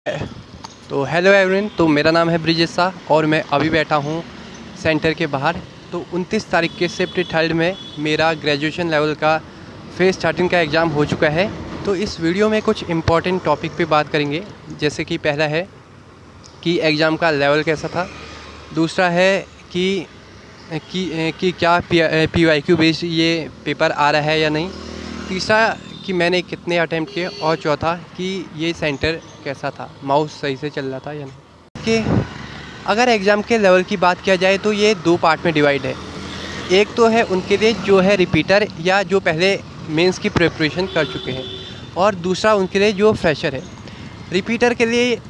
तो hello everyone, तो मेरा नाम है ब्रिजेश शाह और मैं अभी बैठा हूँ सेंटर के बाहर। तो 29 तारीख के शिफ्ट थर्ड में मेरा ग्रेजुएशन लेवल का फेज स्टार्टिंग का एग्ज़ाम हो चुका है। तो इस वीडियो में कुछ इम्पॉर्टेंट टॉपिक पे बात करेंगे, जैसे कि पहला है कि एग्ज़ाम का लेवल कैसा था, दूसरा है कि क्या PYQ बेस्ड ये पेपर आ रहा है या नहीं, तीसरा कि मैंने कितने अटैम्प्ट किए, और चौथा कि ये सेंटर कैसा था, माउस सही से चल रहा था या नहीं। कि अगर एग्ज़ाम के लेवल की बात किया जाए तो ये दो पार्ट में डिवाइड है। एक तो है उनके लिए जो है रिपीटर या जो पहले मेंस की प्रिपरेशन कर चुके हैं, और दूसरा उनके लिए जो फ्रेशर है। रिपीटर के लिए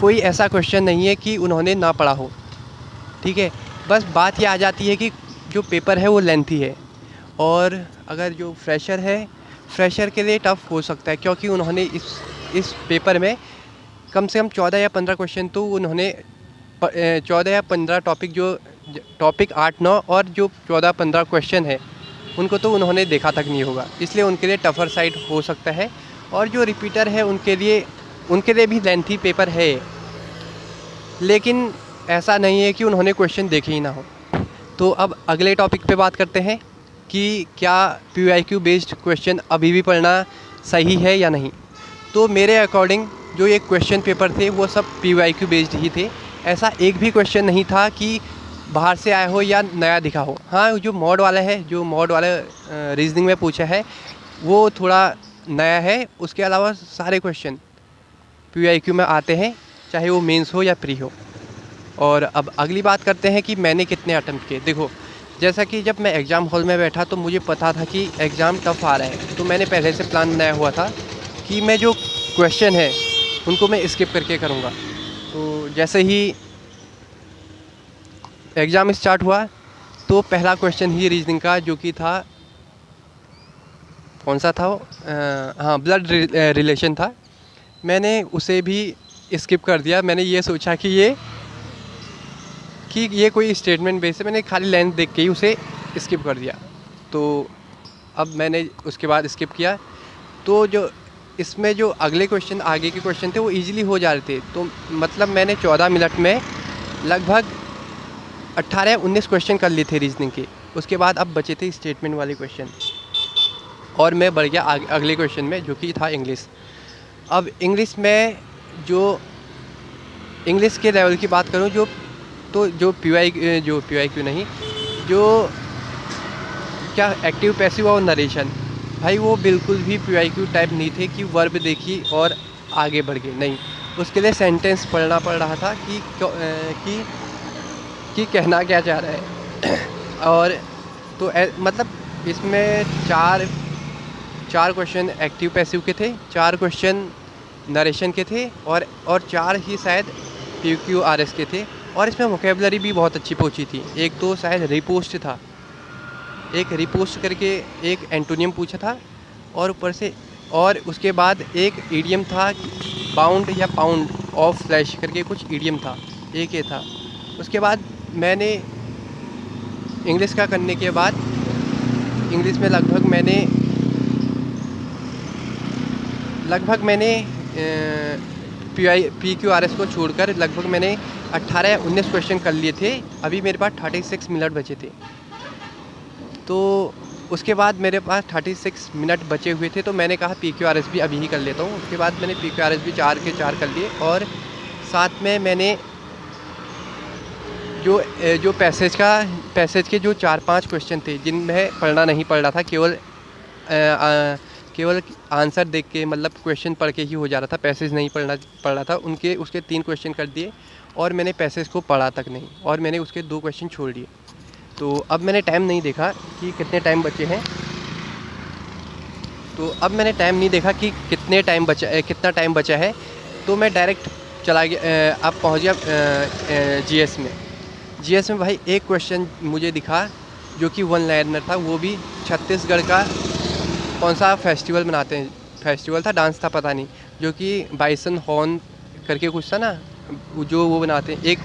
कोई ऐसा क्वेश्चन नहीं है कि उन्होंने ना पढ़ा हो, ठीक है। बस बात ये आ जाती है कि जो पेपर है वो लेंथी है, और अगर जो फ्रेशर है, फ्रेशर के लिए टफ़ हो सकता है, क्योंकि उन्होंने इस पेपर में कम से कम 14 या 15 क्वेश्चन तो उन्होंने 14 या 15 टॉपिक, जो टॉपिक 8-9 और जो 14-15 क्वेश्चन है उनको तो उन्होंने देखा तक नहीं होगा, इसलिए उनके लिए टफ़र साइड हो सकता है। और जो रिपीटर है उनके लिए भी लेंथी पेपर है, लेकिन ऐसा नहीं है कि उन्होंने क्वेश्चन देखे ही ना हो। तो अब अगले टॉपिक पे बात करते हैं कि क्या PYQ बेस्ड क्वेश्चन अभी भी पढ़ना सही है या नहीं। तो मेरे अकॉर्डिंग जो ये क्वेश्चन पेपर थे वो सब PYQ बेस्ड ही थे। ऐसा एक भी क्वेश्चन नहीं था कि बाहर से आया हो या नया दिखा हो। हाँ, जो मॉड वाला है, जो मॉड वाला रीजनिंग में पूछा है वो थोड़ा नया है, उसके अलावा सारे क्वेश्चन PYQ में आते हैं, चाहे वो मेंस हो या प्री हो। और अब अगली बात करते हैं कि मैंने कितने अटेम्प्ट किए। देखो, जैसा कि जब मैं एग्ज़ाम हॉल में बैठा तो मुझे पता था कि एग्ज़ाम टफ़ आ रहा है, तो मैंने पहले से प्लान बनाया हुआ था कि मैं जो क्वेश्चन है उनको मैं स्किप करके करूँगा। तो जैसे ही एग्ज़ाम स्टार्ट हुआ तो पहला क्वेश्चन ही रीजनिंग का, जो कि था, कौन सा था वो, हाँ, ब्लड रिलेशन था। मैंने उसे भी स्किप कर दिया। मैंने ये सोचा कि ये कोई स्टेटमेंट बेस है, मैंने खाली लेंथ देख के ही उसे स्किप कर दिया। तो अब मैंने उसके बाद स्किप किया, तो जो इसमें जो अगले क्वेश्चन, आगे के क्वेश्चन थे वो इजीली हो जा रहे थे। तो मतलब मैंने 14 मिनट में लगभग 18-19 क्वेश्चन कर लिए थे रीजनिंग के। उसके बाद अब बचे थे स्टेटमेंट वाले क्वेश्चन, और मैं बढ़ गया अगले क्वेश्चन में, जो कि था इंग्लिश। अब इंग्लिश में जो इंग्लिश के लेवल की बात करूँ, जो PYQ नहीं, जो क्या एक्टिव, पैसिव और नरेशन, भाई वो बिल्कुल भी PYQ टाइप नहीं थे कि वर्ब देखी और आगे बढ़ गए, नहीं। उसके लिए सेंटेंस पढ़ना पड़ रहा था कि कहना क्या चाह रहा है। और तो मतलब इसमें चार क्वेश्चन एक्टिव पैसिव के थे, 4 क्वेश्चन नरेशन के थे, और 4 ही शायद PQRS के थे। और इसमें वोकेबलरी भी बहुत अच्छी पहुंची थी। एक तो शायद रिपोस्ट था, एक रिपोस्ट करके एक एंटोनियम पूछा था, और ऊपर से, और उसके बाद एक ईडियम था, बाउंड या पाउंड ऑफ फ्लैश करके कुछ ईडियम था, एक ये था। उसके बाद मैंने इंग्लिश का करने के बाद, इंग्लिश में लगभग मैंने PQRS को छोड़कर लगभग मैंने 18-19 क्वेश्चन कर लिए थे। अभी मेरे पास 36 मिनट बचे थे। तो उसके बाद मेरे पास 36 मिनट बचे हुए थे, तो मैंने कहा PQRS भी अभी ही कर लेता हूँ। उसके बाद मैंने PQRS भी 4 के 4 कर लिए, और साथ में मैंने जो पैसेज के जो 4-5 क्वेश्चन थे जिनमें पढ़ना नहीं पड़ रहा था, केवल आंसर देख के, मतलब क्वेश्चन पढ़ के ही हो जा रहा था, पैसेज नहीं पढ़ रहा था, उसके 3 क्वेश्चन कर दिए, और मैंने पैसेज को पढ़ा तक नहीं, और मैंने उसके 2 क्वेश्चन छोड़ दिए। तो अब मैंने टाइम नहीं देखा कि कितने टाइम बचे हैं, तो अब मैंने टाइम नहीं देखा कि कितना टाइम बचा है। तो मैं डायरेक्ट चला गया, अब पहुँच गया GS में। भाई एक क्वेश्चन मुझे दिखा जो कि 1 लाइनर था, वो भी छत्तीसगढ़ का कौन सा फेस्टिवल मनाते हैं, फेस्टिवल था, डांस था, पता नहीं, जो कि बाइसन हॉर्न करके कुछ था ना, जो वो बनाते हैं, एक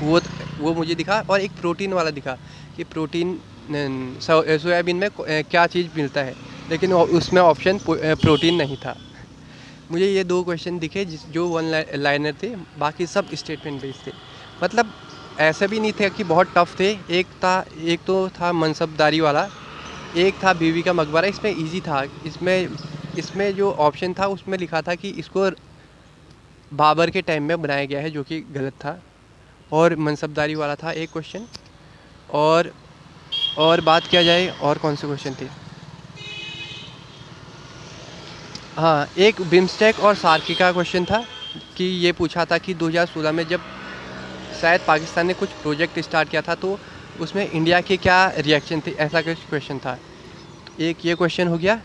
वो मुझे दिखा, और एक प्रोटीन वाला दिखा कि प्रोटीन सोयाबीन में क्या चीज़ मिलता है, लेकिन उसमें ऑप्शन प्रोटीन नहीं था। मुझे ये 2 क्वेश्चन दिखे जो वन लाइनर थे, बाकी सब स्टेटमेंट बेस्ड थे। मतलब ऐसा भी नहीं था कि बहुत टफ थे। एक तो था मनसबदारी वाला, एक था बीवी का मकबरा। इसमें इजी था। इसमें जो ऑप्शन था उसमें लिखा था कि इसको बाबर के टाइम में बनाया गया है, जो कि गलत था। और मनसबदारी वाला था एक क्वेश्चन। और बात किया जाए और कौन से क्वेश्चन थे, हाँ, एक बिम्स्टेक और सार्की का क्वेश्चन था कि ये पूछा था कि 2016 में जब शायद पाकिस्तान ने कुछ प्रोजेक्ट स्टार्ट किया था तो उसमें इंडिया के क्या रिएक्शन थे, ऐसा कुछ क्वेश्चन था। एक ये क्वेश्चन हो गया।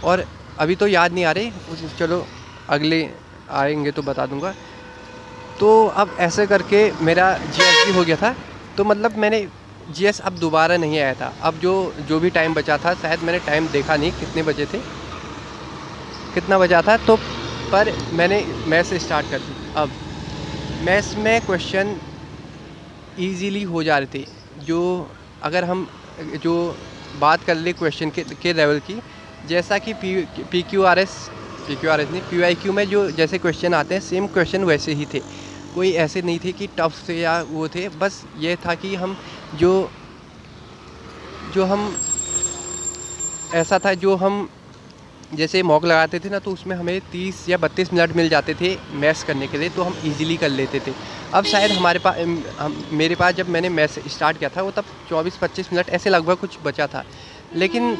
और अभी तो याद नहीं आ रहे, चलो अगले आएंगे तो बता दूंगा। तो अब ऐसे करके मेरा जीएस भी हो गया था। तो मतलब मैंने जीएस अब दोबारा नहीं आया था। अब जो भी टाइम बचा था, शायद मैंने टाइम देखा नहीं कितने कितना बचा था, तो पर मैंने मैथ्स स्टार्ट कर दी। अब मैथ्स में क्वेश्चन इजीली हो जा रहे थे। जो अगर हम जो बात कर ले क्वेश्चन के लेवल की, जैसा कि PQRS नहीं, PYQ में जो जैसे क्वेश्चन आते हैं, सेम क्वेश्चन वैसे ही थे। कोई ऐसे नहीं थे कि टफ थे या वो थे। बस ये था कि हम जो हम ऐसा था, जो हम जैसे मॉक लगाते थे ना, तो उसमें हमें 30 या 32 मिनट मिल जाते थे मैथ्स करने के लिए, तो हम इजीली कर लेते थे। अब शायद मेरे पास जब मैंने मैथ्स स्टार्ट किया था, वो तब 24-25 मिनट ऐसे लगभग कुछ बचा था। लेकिन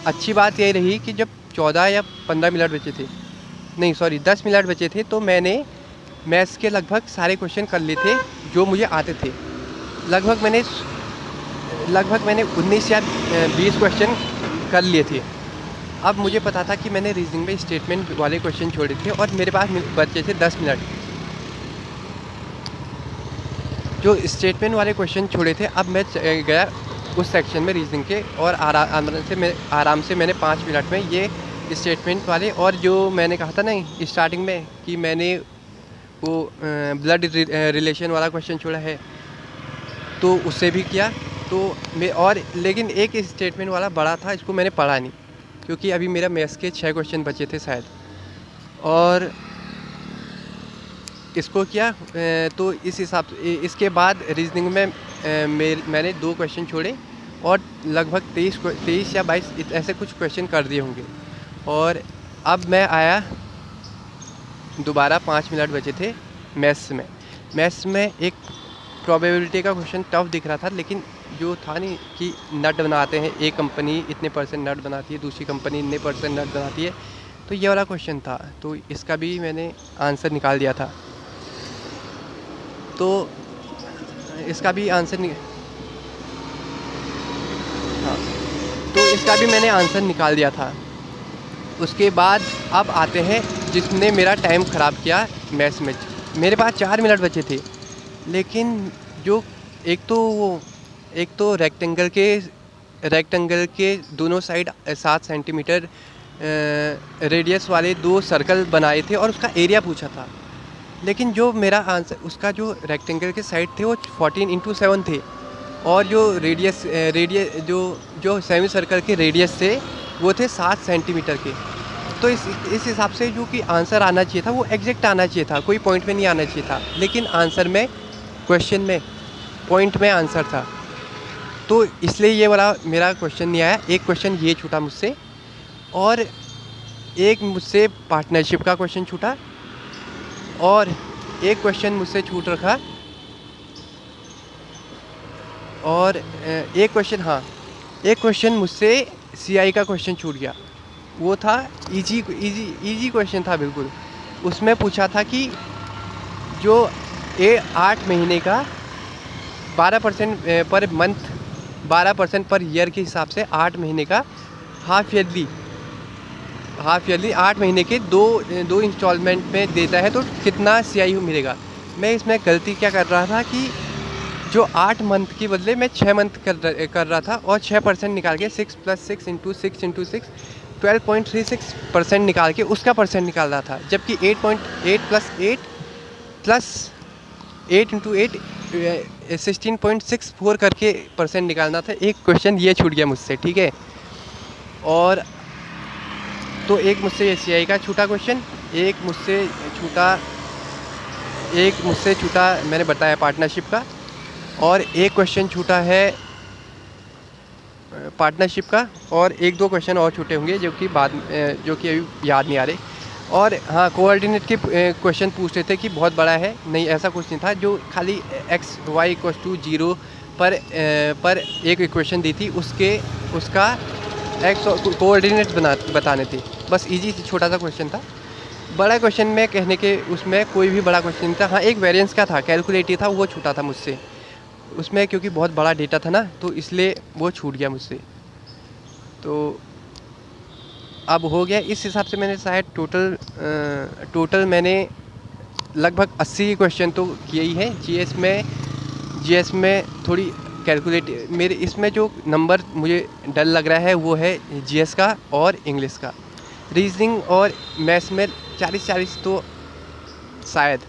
अच्छी बात यही रही कि जब 14 या 15 मिनट बचे थे, नहीं सॉरी 10 मिनट बचे थे, तो मैंने मैथ्स के लगभग सारे क्वेश्चन कर लिए थे जो मुझे आते थे। लगभग मैंने 19 या 20 क्वेश्चन कर लिए थे। अब मुझे पता था कि मैंने रीजनिंग में स्टेटमेंट वाले क्वेश्चन छोड़े थे और मेरे पास बचे थे 10 मिनट। जो स्टेटमेंट वाले क्वेश्चन छोड़े थे, अब मैं गया उस सेक्शन में रीजनिंग के, और आराम से मैंने 5 मिनट में ये स्टेटमेंट वाले, और जो मैंने कहा था ना स्टार्टिंग में कि मैंने वो ब्लड रिलेशन वाला क्वेश्चन छोड़ा है, तो उससे भी किया। लेकिन एक स्टेटमेंट वाला बड़ा था, इसको मैंने पढ़ा नहीं क्योंकि अभी मेरा मैथ्स के 6 क्वेश्चन बचे थे शायद, और इसको किया। तो इस हिसाब से इसके बाद रीजनिंग में मैंने 2 क्वेश्चन छोड़े और लगभग 23 या 22 ऐसे कुछ क्वेश्चन कर दिए होंगे। और अब मैं आया दोबारा, 5 मिनट बचे थे मैथ्स में एक प्रोबेबिलिटी का क्वेश्चन टफ दिख रहा था, लेकिन जो था नहीं कि नट बनाते हैं, एक कंपनी इतने % नट बनाती है, दूसरी कंपनी इतने % नट बनाती है, तो ये वाला क्वेश्चन था। तो इसका भी मैंने आंसर निकाल दिया था। तो इसका भी मैंने आंसर निकाल दिया था। उसके बाद अब आते हैं जिसने मेरा टाइम ख़राब किया मैथ्स में। मेरे पास 4 मिनट बचे थे, लेकिन जो एक तो रेक्टेंगल के दोनों साइड 7 सेंटीमीटर रेडियस वाले 2 सर्कल बनाए थे और उसका एरिया पूछा था। लेकिन जो मेरा आंसर, उसका जो रेक्टेंगल के साइड थे वो 14x7 थे, और जो रेडियस जो सेमी सर्कल के रेडियस थे वो थे 7 सेंटीमीटर के। तो इस हिसाब से जो कि आंसर आना चाहिए था वो एग्जैक्ट आना चाहिए था, कोई पॉइंट में नहीं आना चाहिए था। लेकिन आंसर में, क्वेश्चन में पॉइंट में आंसर था, तो इसलिए ये वाला मेरा क्वेश्चन नहीं आया। एक क्वेश्चन ये छूटा मुझसे, और एक मुझसे पार्टनरशिप का क्वेश्चन छूटा, और एक क्वेश्चन मुझसे छूट रखा, और एक क्वेश्चन मुझसे CI का क्वेश्चन छूट गया। वो था इजी क्वेश्चन था बिल्कुल। उसमें पूछा था कि जो 8 महीने का 12% पर मंथ, 12% पर ईयर के हिसाब से 8 महीने का हाफ ईयरली 8 महीने के दो इंस्टॉलमेंट में देता है तो कितना CI मिलेगा। मैं इसमें गलती क्या कर रहा था कि जो 8 मंथ के बदले मैं 6 मंथ कर रहा था, और 6% निकाल के 6 + 6 × 6 × 6 12.36% निकाल के उसका परसेंट निकाल रहा था। जबकि 8.8 + 8 × 8 16.64 करके परसेंट निकालना था। एक क्वेश्चन ये छूट गया मुझसे, ठीक है। और तो एक मुझसे एशियाई का छूटा क्वेश्चन, एक मुझसे छूटा मैंने बताया पार्टनरशिप का, और एक क्वेश्चन छूटा है पार्टनरशिप का, और एक दो क्वेश्चन और छूटे होंगे जो कि अभी याद नहीं आ रहे। और हाँ, कोऑर्डिनेट के क्वेश्चन पूछ रहे थे कि बहुत बड़ा है, नहीं ऐसा कुछ नहीं था, जो खाली एक्स वाई इक्वल्स टू 0 पर एक इक्वेशन दी थी, उसका एक्स कोऑर्डिनेट बताने थे, बस इजी छोटा सा क्वेश्चन था। बड़ा क्वेश्चन में कहने के उसमें कोई भी बड़ा क्वेश्चन नहीं था। हाँ, एक वेरिएंस का था, कैलकुलेट था, वो छूटा था मुझसे उसमें, क्योंकि बहुत बड़ा डेटा था ना, तो इसलिए वो छूट गया मुझसे। तो अब हो गया, इस हिसाब से मैंने शायद टोटल मैंने लगभग 80 क्वेश्चन तो किए ही हैं। जीएस में थोड़ी कैलकुलेट, मेरे इसमें जो नंबर मुझे डर लग रहा है वो है जीएस का और इंग्लिश का। रीजनिंग और मैथ्स में 40 तो शायद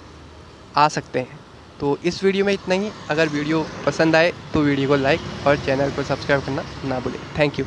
आ सकते हैं। तो इस वीडियो में इतना ही। अगर वीडियो पसंद आए तो वीडियो को लाइक और चैनल को सब्सक्राइब करना ना भूलें। Thank you.